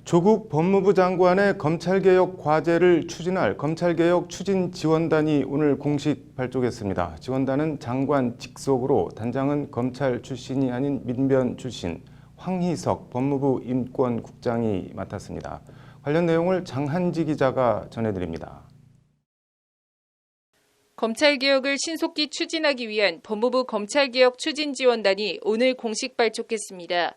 조국 법무부 장관의 검찰개혁 과제를 추진할 검찰개혁 추진지원단이 오늘 공식 발족했습니다. 지원단은 장관 직속으로 단장은 검찰 출신이 아닌 민변 출신 황희석 법무부 인권국장이 맡았습니다. 관련 내용을 장한지 기자가 전해드립니다. 검찰개혁을 신속히 추진하기 위한 법무부 검찰개혁 추진지원단이 오늘 공식 발족했습니다.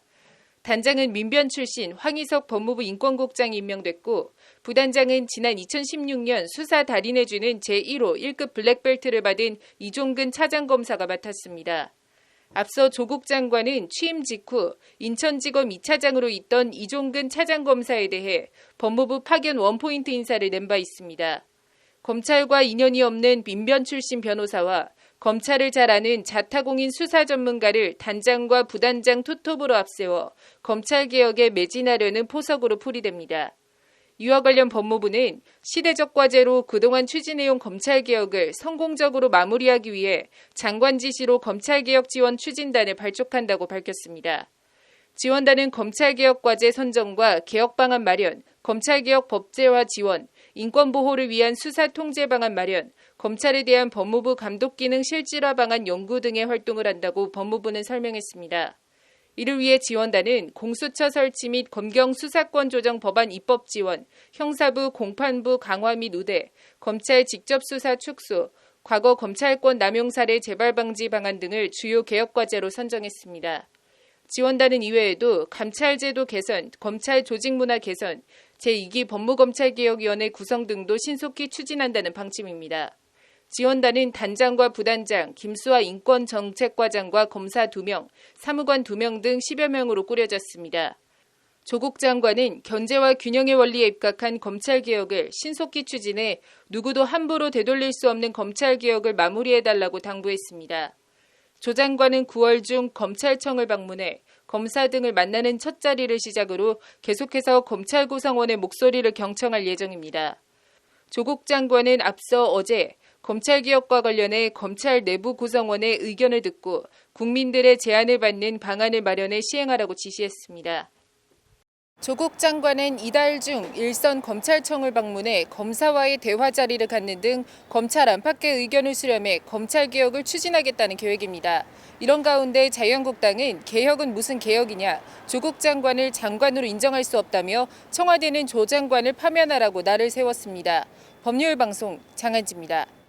단장은 민변 출신 황희석 법무부 인권국장이 임명됐고 부단장은 지난 2016년 수사 달인해주는 제1호 1급 블랙벨트를 받은 이종근 차장검사가 맡았습니다. 앞서 조국 장관은 취임 직후 인천지검 2차장으로 있던 이종근 차장검사에 대해 법무부 파견 원포인트 인사를 낸 바 있습니다. 검찰과 인연이 없는 민변 출신 변호사와 검찰을 잘 아는 자타공인 수사 전문가를 단장과 부단장 투톱으로 앞세워 검찰개혁에 매진하려는 포석으로 풀이됩니다. 이와 관련 법무부는 시대적 과제로 그동안 추진해온 검찰개혁을 성공적으로 마무리하기 위해 장관 지시로 검찰개혁 지원 추진단을 발족한다고 밝혔습니다. 지원단은 검찰개혁 과제 선정과 개혁 방안 마련, 검찰개혁 법제화 지원, 인권보호를 위한 수사 통제 방안 마련, 검찰에 대한 법무부 감독 기능 실질화 방안 연구 등의 활동을 한다고 법무부는 설명했습니다. 이를 위해 지원단은 공수처 설치 및 검경 수사권 조정 법안 입법 지원, 형사부 공판부 강화 및 우대, 검찰 직접 수사 축소, 과거 검찰권 남용 사례 재발 방지 방안 등을 주요 개혁 과제로 선정했습니다. 지원단은 이외에도 감찰제도 개선, 검찰 조직 문화 개선, 제2기 법무검찰개혁위원회 구성 등도 신속히 추진한다는 방침입니다. 지원단은 단장과 부단장, 김수아 인권정책과장과 검사 2명, 사무관 2명 등 10여 명으로 꾸려졌습니다. 조국 장관은 견제와 균형의 원리에 입각한 검찰개혁을 신속히 추진해 누구도 함부로 되돌릴 수 없는 검찰개혁을 마무리해달라고 당부했습니다. 조 장관은 9월 중 검찰청을 방문해 검사 등을 만나는 첫 자리를 시작으로 계속해서 검찰 구성원의 목소리를 경청할 예정입니다. 조국 장관은 앞서 어제 검찰개혁과 관련해 검찰 내부 구성원의 의견을 듣고 국민들의 제안을 받는 방안을 마련해 시행하라고 지시했습니다. 조국 장관은 이달 중 일선 검찰청을 방문해 검사와의 대화 자리를 갖는 등 검찰 안팎의 의견을 수렴해 검찰개혁을 추진하겠다는 계획입니다. 이런 가운데 자유한국당은 개혁은 무슨 개혁이냐, 조국 장관을 장관으로 인정할 수 없다며 청와대는 조 장관을 파면하라고 날을 세웠습니다. 법률방송 장한지입니다.